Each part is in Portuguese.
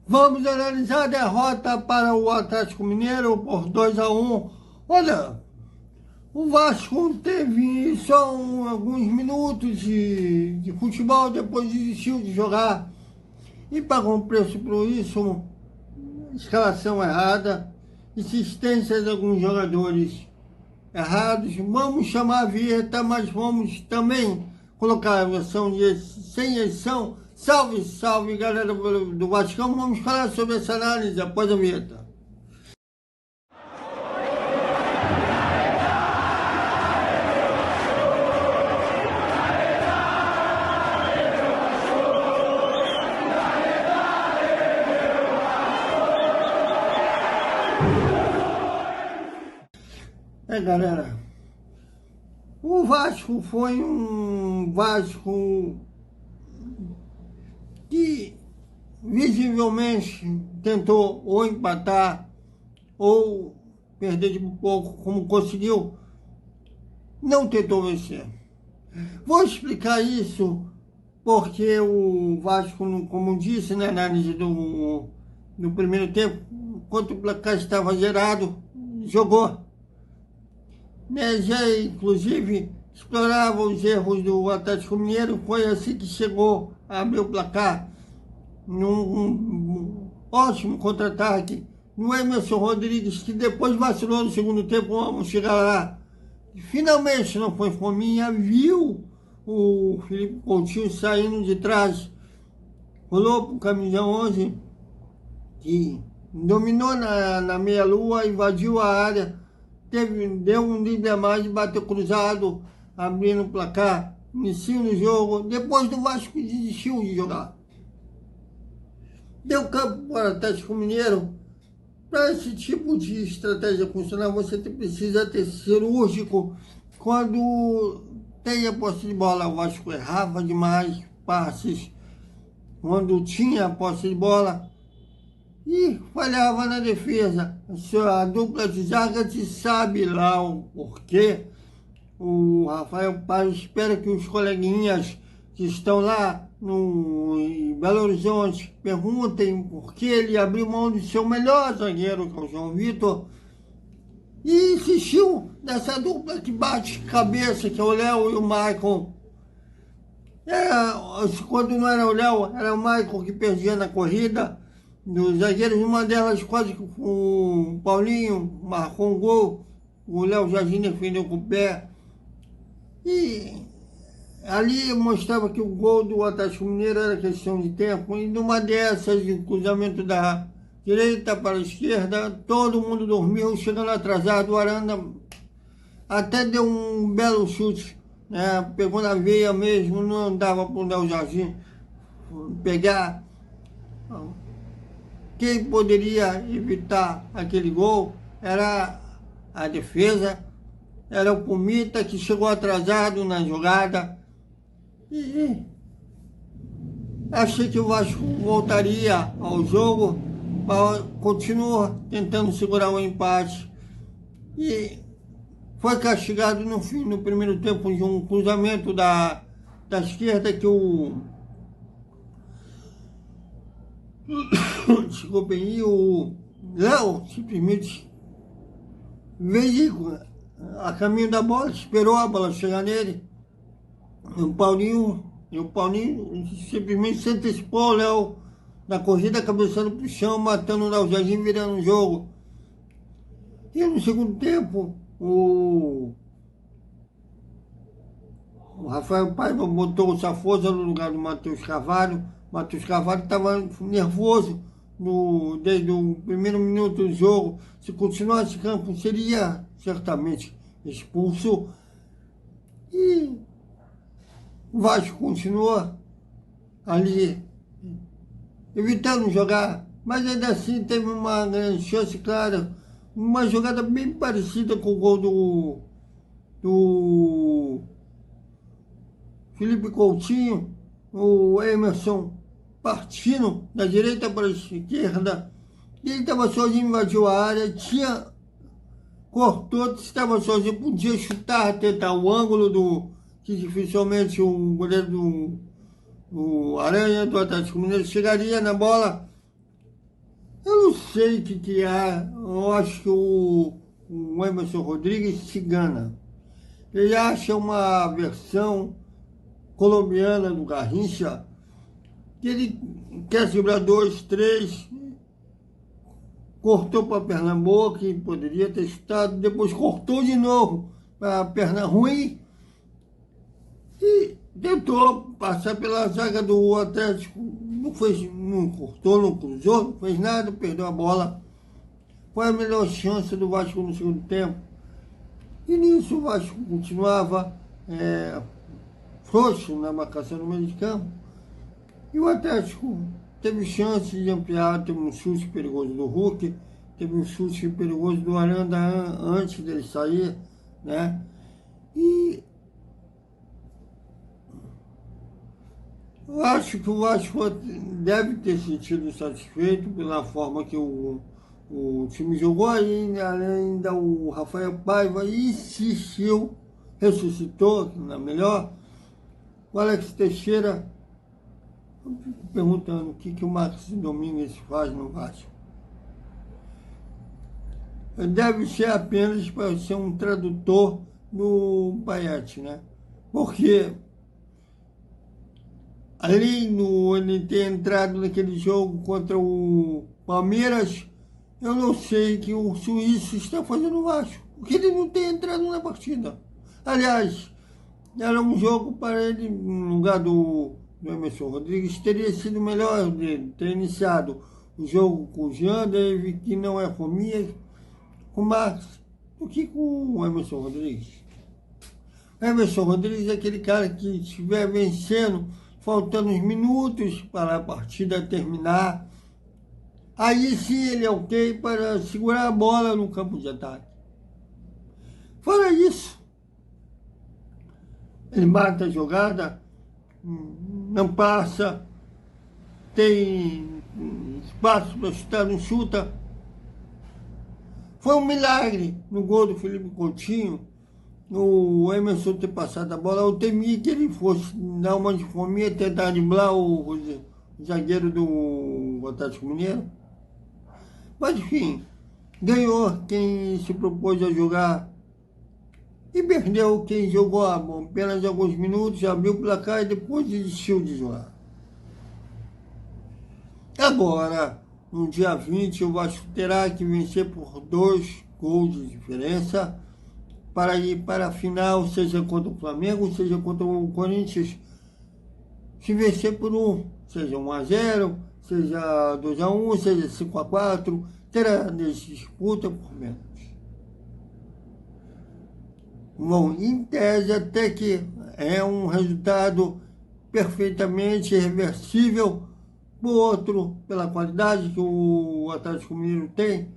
Vamos analisar a derrota para o Atlético Mineiro por 2-1. Olha, o Vasco teve só alguns minutos de futebol, depois desistiu de jogar e pagou um preço por isso. Escalação errada, insistência de alguns jogadores errados. Vamos chamar a vinheta, mas vamos também colocar a versão sem edição. Salve, salve, galera do Vascão. Vamos falar sobre essa análise após a vinheta. Galera, o Vasco foi um Vasco que visivelmente tentou ou empatar ou perder de pouco, como conseguiu, não tentou vencer. Vou explicar isso porque o Vasco, como disse na análise do primeiro tempo, enquanto o placar estava zerado, jogou. Já, inclusive, explorava os erros do Atlético Mineiro. Foi assim que chegou a abrir o placar, num ótimo contra-ataque no Emerson Rodrigues, que depois vacilou no segundo tempo. Vamos chegar lá. Finalmente não foi fominha, viu o Felipe Coutinho saindo de trás, rolou para o camisa 11, que dominou na meia-lua, invadiu a área, deu um drible a mais e bateu cruzado, abrindo o placar, inicio no jogo. Depois do Vasco desistiu de jogar. Deu campo para o Atlético Mineiro. Para esse tipo de estratégia funcionar, você precisa ter cirúrgico. Quando tem a posse de bola, o Vasco errava demais passes. Quando tinha a posse de bola, e falhava na defesa. A dupla de zaga te sabe lá o porquê. O Rafael Paz espera que os coleguinhas que estão lá em Belo Horizonte perguntem por que ele abriu mão de seu melhor zagueiro, que é o João Vitor, e insistiu nessa dupla que bate cabeça, que é o Léo e o Maicon. Quando não era o Léo, era o Maicon que perdia na corrida dos zagueiros. Uma delas quase que o Paulinho marcou um gol, o Léo Jardim defendeu com o pé, e ali mostrava que o gol do Atlético Mineiro era questão de tempo. E numa dessas, de cruzamento da direita para a esquerda, todo mundo dormiu, chegando atrasado. O Aranda até deu um belo chute, né? Pegou na veia mesmo, não dava para o Léo Jardim pegar. Quem poderia evitar aquele gol era a defesa, era o Pumita, que chegou atrasado na jogada. E achei que o Vasco voltaria ao jogo, continua tentando segurar o empate. E foi castigado no primeiro tempo, de um cruzamento da esquerda que o desculpem, e o Léo simplesmente veio a caminho da bola, esperou a bola chegar nele. O Paulinho simplesmente se antecipou, o Léo na corrida, cabeçando pro chão, matando o Léo Jardim, virando o jogo. E no segundo tempo, o Rafael Paiva botou o Safosa no lugar do Matheus Carvalho. Matheus Carvalho estava nervoso desde o primeiro minuto do jogo. Se continuasse campo, seria certamente expulso. E o Vasco continua ali, evitando jogar, mas ainda assim teve uma grande chance clara, uma jogada bem parecida com o gol do Felipe Coutinho, o Emerson partindo da direita para a esquerda. Ele estava sozinho, invadiu a área, cortou, estava sozinho, podia chutar, tentar o ângulo que dificilmente o goleiro do Aranha do Atlético Mineiro chegaria na bola. sei o que é. Eu acho que o Emerson Rodrigues se engana. Ele acha uma versão colombiana do Garrincha, que ele quer segurar 2, 3, cortou para a perna boa, que poderia ter estado, depois cortou de novo para a perna ruim e tentou passar pela zaga do Atlético. Não fez, não cortou, não cruzou, não fez nada, perdeu a bola. Foi a melhor chance do Vasco no segundo tempo. E nisso o Vasco continuava frouxo na marcação no meio de campo. E o Atlético teve chance de ampliar, teve um chute perigoso do Hulk, teve um chute perigoso do Aranda antes dele sair, né? E eu acho que o Vasco deve ter sentido satisfeito pela forma que o time jogou. Ainda o Rafael Paiva insistiu, ressuscitou, na melhor. O Alex Teixeira, eu fico perguntando o que o Marcos Domingues faz no Vasco. Deve ser apenas para ser um tradutor do Payet, né? Porque ali ele ter entrado naquele jogo contra o Palmeiras, eu não sei que o Suíço está fazendo o Vasco, porque ele não tem entrado na partida. Aliás, era um jogo para ele, no lugar do Emerson Rodrigues, teria sido melhor dele ter iniciado o jogo com o Jean David, que não é fominha, com o Marcos, do que com o Emerson Rodrigues. O Emerson Rodrigues é aquele cara que estiver vencendo, faltando uns minutos para a partida terminar, aí sim ele é ok para segurar a bola no campo de ataque. Fora isso, ele mata a jogada, não passa, tem espaço para chutar, não chuta. Foi um milagre no gol do Felipe Coutinho, o Emerson ter passado a bola. Eu temia que ele fosse dar uma de fominha e tentar driblar o zagueiro do Atlético Mineiro. Mas enfim, ganhou quem se propôs a jogar e perdeu quem jogou apenas alguns minutos, abriu o placar e depois desistiu de jogar. Agora, no dia 20, o Vasco terá que vencer por 2 gols de diferença para ir para a final, seja contra o Flamengo, seja contra o Corinthians. Se vencer por 1, seja 1-0, seja 2-1, seja 5-4, terá disputa por menos. Bom, em tese, até que é um resultado perfeitamente reversível. Por outro, pela qualidade que o Atlético Mineiro tem,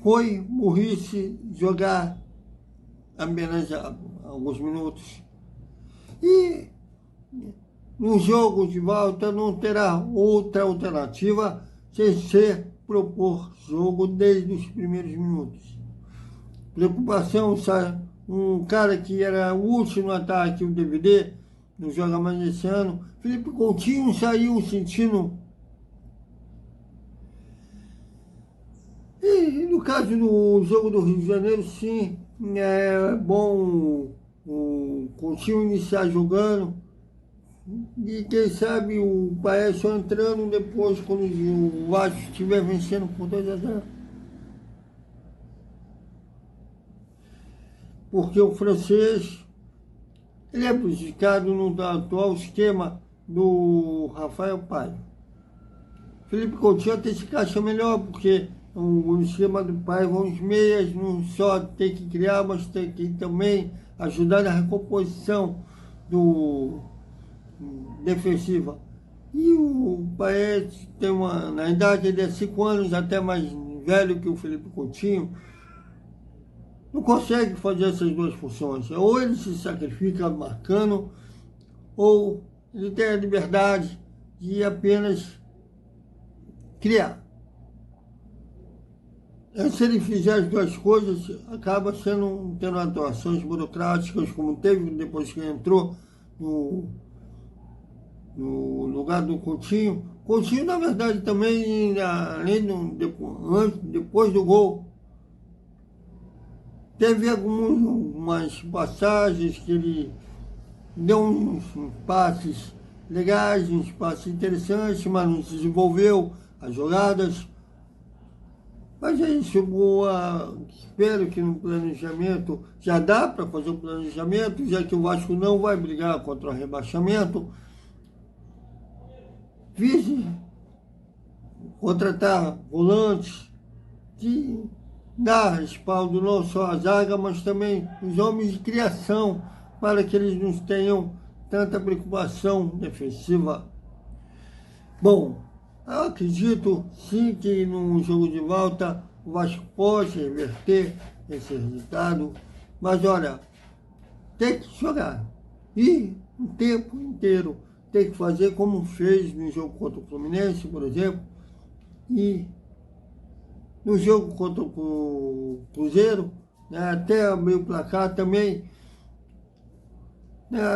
foi burrice jogar apenas alguns minutos. E no jogo de volta não terá outra alternativa sem ser propor jogo desde os primeiros minutos. Preocupação, um cara que era o último ataque, o DVD, não joga mais esse ano. Felipe Coutinho saiu sentindo. E no caso do jogo do Rio de Janeiro, sim, é bom o Coutinho iniciar jogando. E quem sabe o Payet só entrando depois, quando o Vasco estiver vencendo por 2-0. Porque o francês, ele é prejudicado no atual esquema do Rafael Paiva. Felipe Coutinho até se encaixa melhor, porque o esquema do Paiva, os meias, não só tem que criar, mas tem que também ajudar na recomposição defensiva. E o Payet tem na idade, ele é 5 anos, até mais velho que o Felipe Coutinho, não consegue fazer essas duas funções. Ou ele se sacrifica marcando, ou ele tem a liberdade de apenas criar. Se ele fizer as duas coisas, acaba tendo atuações burocráticas, como teve depois que entrou no lugar do Coutinho, Coutinho, na verdade, também, além depois do gol, teve algumas passagens que ele deu uns passes legais, uns passes interessantes, mas não desenvolveu as jogadas. Mas é isso, espero que no planejamento, já dá para fazer o planejamento, já que o Vasco não vai brigar contra o rebaixamento. Vise contratar volantes que dá respaldo não só à zaga, mas também os homens de criação, para que eles não tenham tanta preocupação defensiva. Bom, eu acredito sim que no jogo de volta o Vasco pode reverter esse resultado, mas olha, tem que jogar e o tempo inteiro tem que fazer como fez no jogo contra o Fluminense, por exemplo, e no jogo contra o Cruzeiro, né, até abrir o placar também.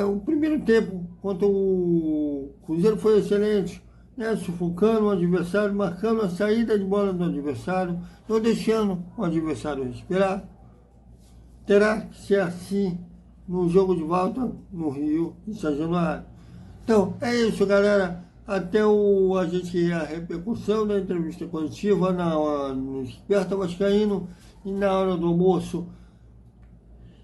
O primeiro tempo contra o Cruzeiro foi excelente, né, sufocando o adversário, marcando a saída de bola do adversário, não deixando o adversário respirar. Terá que ser assim no jogo de volta no Rio de São Januário. Então, é isso, galera. Até a repercussão da entrevista coletiva no Esperta Vascaíno e na hora do almoço.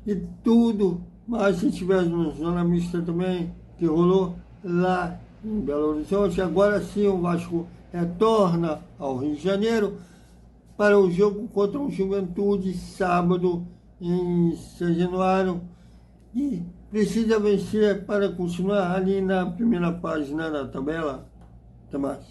E tudo mais se tiver no Zona Mista também, que rolou lá em Belo Horizonte. Agora sim o Vasco retorna ao Rio de Janeiro para o jogo contra o Juventude, sábado em São Januário. E precisa vencer para continuar ali na primeira página da tabela. Até mais.